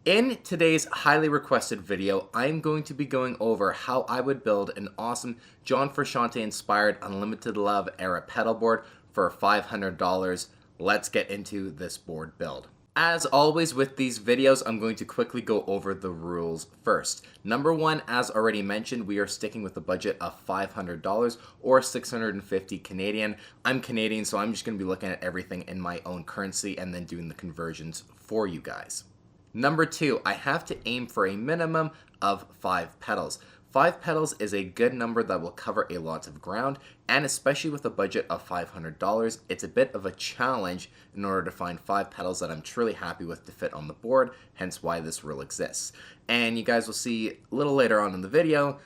In today's highly requested video, I'm going to be going over how I would build an awesome John Frusciante inspired Unlimited Love era pedal board for $500. Let's get into this board build. As always with these videos, I'm going to quickly go over the rules first. Number one, as already mentioned, we are sticking with a budget of $500 or 650 Canadian. I'm Canadian, so I'm just going to be looking at everything in my own currency and then doing the conversions for you guys. Number two, I have to aim for a minimum of 5 pedals. 5 pedals is a good number that will cover a lot of ground, and especially with a budget of $500, it's a bit of a challenge in order to find 5 pedals that I'm truly happy with to fit on the board, hence why this rule exists. And you guys will see a little later on in the video,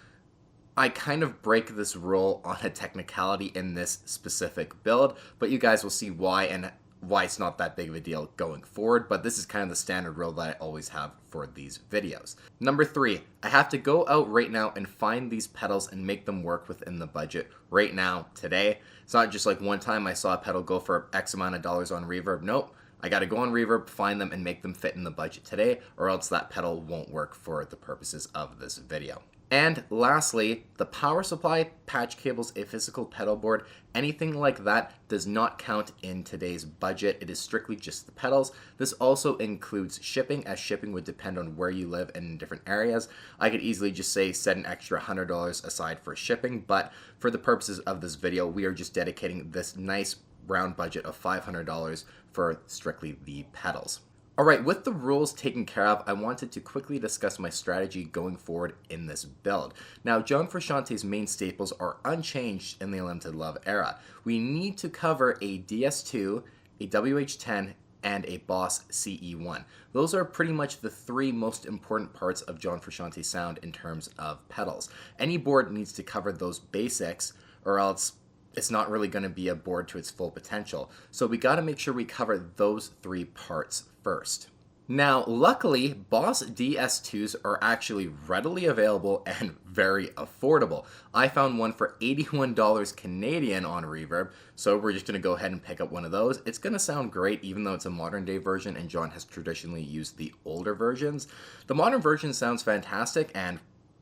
I kind of break this rule on a technicality in this specific build, but you guys will see why and why it's not that big of a deal going forward, but this is kind of the standard rule that I always have for these videos. Number 3, I have to go out right now and find these pedals and make them work within the budget right now, today. It's not just like one time I saw a pedal go for X amount of dollars on Reverb. Nope, I gotta go on Reverb, find them, and make them fit in the budget today, or else that pedal won't work for the purposes of this video. And lastly, the power supply, patch cables, a physical pedal board, anything like that does not count in today's budget. It is strictly just the pedals. This also includes shipping, as shipping would depend on where you live and in different areas. I could easily just say set an extra $100 aside for shipping, but for the purposes of this video, we are just dedicating this nice round budget of $500 for strictly the pedals. Alright, with the rules taken care of, I wanted to quickly discuss my strategy going forward in this build. Now, John Frusciante's main staples are unchanged in the Unlimited Love era. We need to cover a DS2, a WH10, and a Boss CE1. Those are pretty much the 3 most important parts of John Frusciante's sound in terms of pedals. Any board needs to cover those basics, or else it's not really going to be a board to its full potential. So we got to make sure we cover those 3 parts first. Now, luckily, Boss DS2s are actually readily available and very affordable. I found one for $81 Canadian on Reverb, so we're just going to go ahead and pick up one of those. It's going to sound great even though it's a modern day version and John has traditionally used the older versions. The modern version sounds fantastic and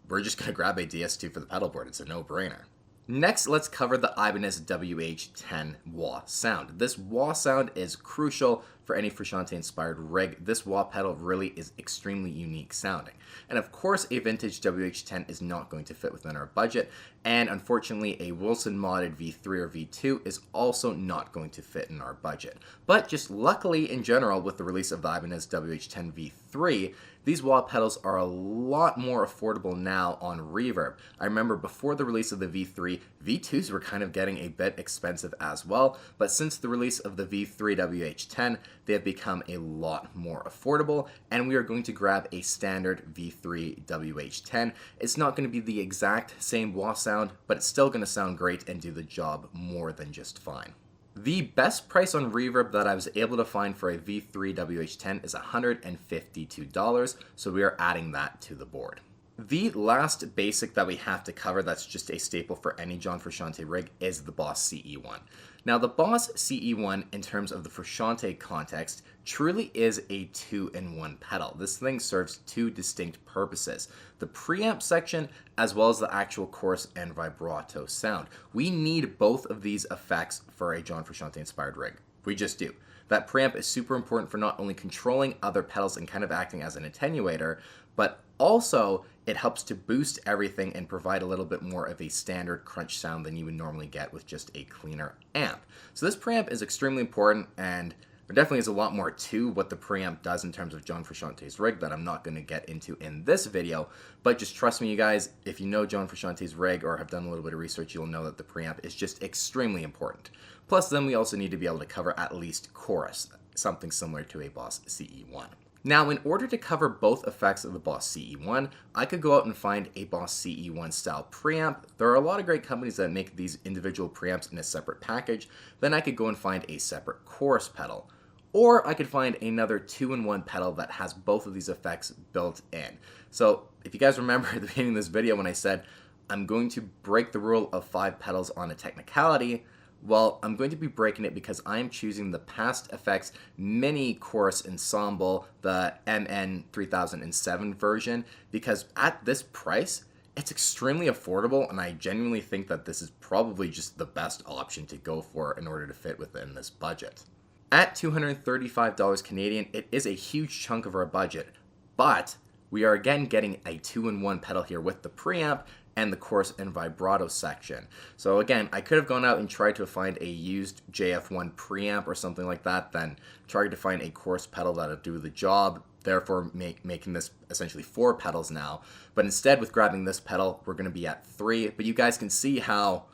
we're just going to grab a DS2 for the pedal board. It's a no-brainer. Next, let's cover the Ibanez WH10 wah sound. This wah sound is crucial for any Frusciante-inspired rig. This wah pedal really is extremely unique sounding. And of course, a vintage WH10 is not going to fit within our budget, and unfortunately, a Wilson modded V3 or V2 is also not going to fit in our budget. But just luckily, in general, with the release of the Ibanez WH10 V3, these wah pedals are a lot more affordable now on Reverb. I remember before the release of the V3, V2s were kind of getting a bit expensive as well, but since the release of the V3 WH10, they have become a lot more affordable, and we are going to grab a standard V3 WH10. It's not going to be the exact same wah sound, but it's still going to sound great and do the job more than just fine. The best price on Reverb that I was able to find for a V3 WH10 is $152, so we are adding that to the board. The last basic that we have to cover that's just a staple for any John Frusciante rig is the Boss CE1. Now, the Boss CE1, in terms of the Frusciante context, truly is a 2-in-1 pedal. This thing serves 2 distinct purposes: the preamp section as well as the actual chorus and vibrato sound. We need both of these effects for a John Frusciante-inspired rig. We just do. That preamp is super important for not only controlling other pedals and kind of acting as an attenuator, but also it helps to boost everything and provide a little bit more of a standard crunch sound than you would normally get with just a cleaner amp. So this preamp is extremely important, and there definitely is a lot more to what the preamp does in terms of John Frusciante's rig that I'm not going to get into in this video, but just trust me, you guys, if you know John Frusciante's rig or have done a little bit of research, you'll know that the preamp is just extremely important. Plus, then we also need to be able to cover at least chorus, something similar to a Boss CE1. Now, in order to cover both effects of the Boss CE1, I could go out and find a Boss CE1 style preamp. There are a lot of great companies that make these individual preamps in a separate package. Then I could go and find a separate chorus pedal. Or I could find another 2-in-1 pedal that has both of these effects built in. So if you guys remember at the beginning of this video when I said I'm going to break the rule of 5 pedals on a technicality, Well, I'm going to be breaking it because I am choosing the Past Effects Mini Chorus Ensemble, the MN 3007 version, because at this price, it's extremely affordable, and I genuinely think that this is probably just the best option to go for in order to fit within this budget. At $235 Canadian, it is a huge chunk of our budget, but we are again getting a 2-in-1 pedal here with the preamp and the chorus and vibrato section. So again, I could have gone out and tried to find a used JF1 preamp or something like that, then tried to find a chorus pedal that'll do the job, therefore making this essentially 4 pedals now. But instead, with grabbing this pedal, we're going to be at 3. But you guys can see how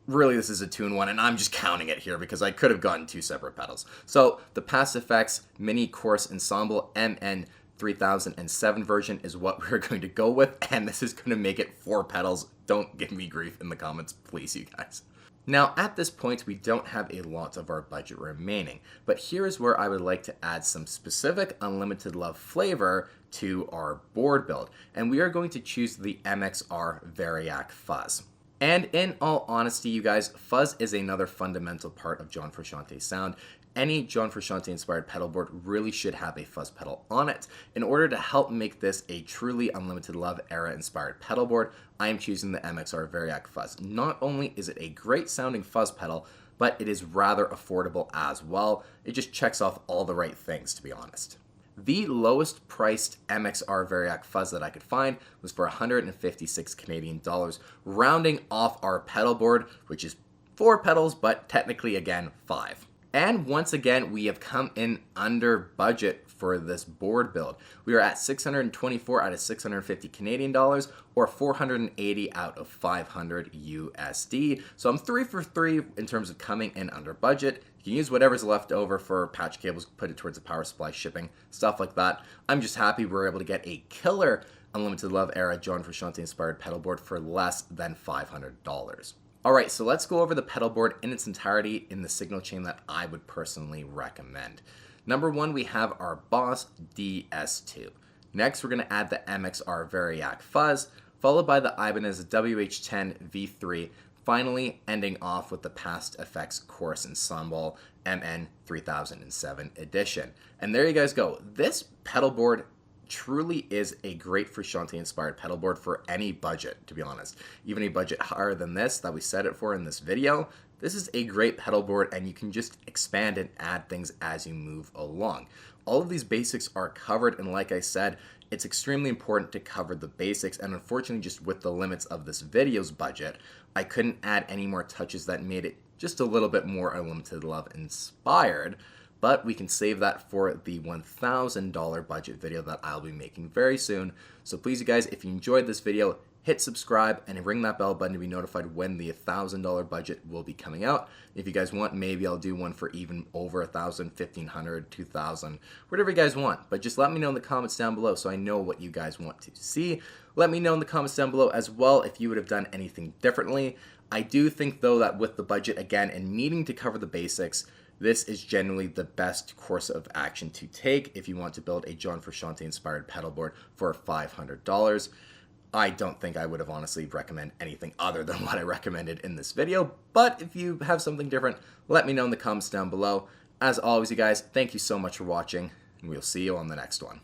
really this is a 2-in-1, and I'm just counting it here because I could have gotten 2 separate pedals. So the Past Effects Mini Chorus Ensemble MN 3007 version is what we're going to go with, and this is going to make it 4 pedals. Don't give me grief in the comments, please, you guys. Now, at this point, we don't have a lot of our budget remaining, but here is where I would like to add some specific Unlimited Love flavor to our board build, and we are going to choose the MXR Variac Fuzz. And in all honesty, you guys, fuzz is another fundamental part of John Frusciante's sound. Any John Frusciante inspired pedal board really should have a fuzz pedal on it. In order to help make this a truly Unlimited Love era inspired pedal board, I am choosing the MXR Variac Fuzz. Not only is it a great sounding fuzz pedal, but it is rather affordable as well. It just checks off all the right things, to be honest. The lowest priced MXR Variac Fuzz that I could find was for 156 Canadian dollars, rounding off our pedal board, which is 4 pedals, but technically again 5. And once again, we have come in under budget for this board build. We are at 624 out of 650 Canadian dollars, or 480 out of 500 USD. So I'm 3 for 3 in terms of coming in under budget. You can use whatever's left over for patch cables, put it towards the power supply, shipping, stuff like that. I'm just happy we're able to get a killer Unlimited Love era John Frusciante inspired pedal board for less than $500. Alright, so let's go over the pedal board in its entirety in the signal chain that I would personally recommend. Number 1, we have our Boss DS2. Next, we're going to add the MXR Variac Fuzz, followed by the Ibanez WH10 V3, finally ending off with the Past Effects Chorus Ensemble MN 3007 edition. And there you guys go. This pedal board truly is a great Frusciante inspired pedal board for any budget, to be honest. Even a budget higher than this that we set it for in this video, this is a great pedal board, and you can just expand and add things as you move along. All of these basics are covered, and like I said, it's extremely important to cover the basics, and unfortunately, just with the limits of this video's budget, I couldn't add any more touches that made it just a little bit more Unlimited Love inspired. But we can save that for the $1,000 budget video that I'll be making very soon. So please, you guys, if you enjoyed this video, hit subscribe and ring that bell button to be notified when the $1,000 budget will be coming out. If you guys want, maybe I'll do one for even over $1,000, $1,500, $2,000, whatever you guys want. But just let me know in the comments down below so I know what you guys want to see. Let me know in the comments down below as well if you would have done anything differently. I do think, though, that with the budget, again, and needing to cover the basics, this is generally the best course of action to take if you want to build a John Frusciante inspired pedal board for $500. I don't think I would have honestly recommended anything other than what I recommended in this video, but if you have something different, let me know in the comments down below. As always, you guys, thank you so much for watching, and we'll see you on the next one.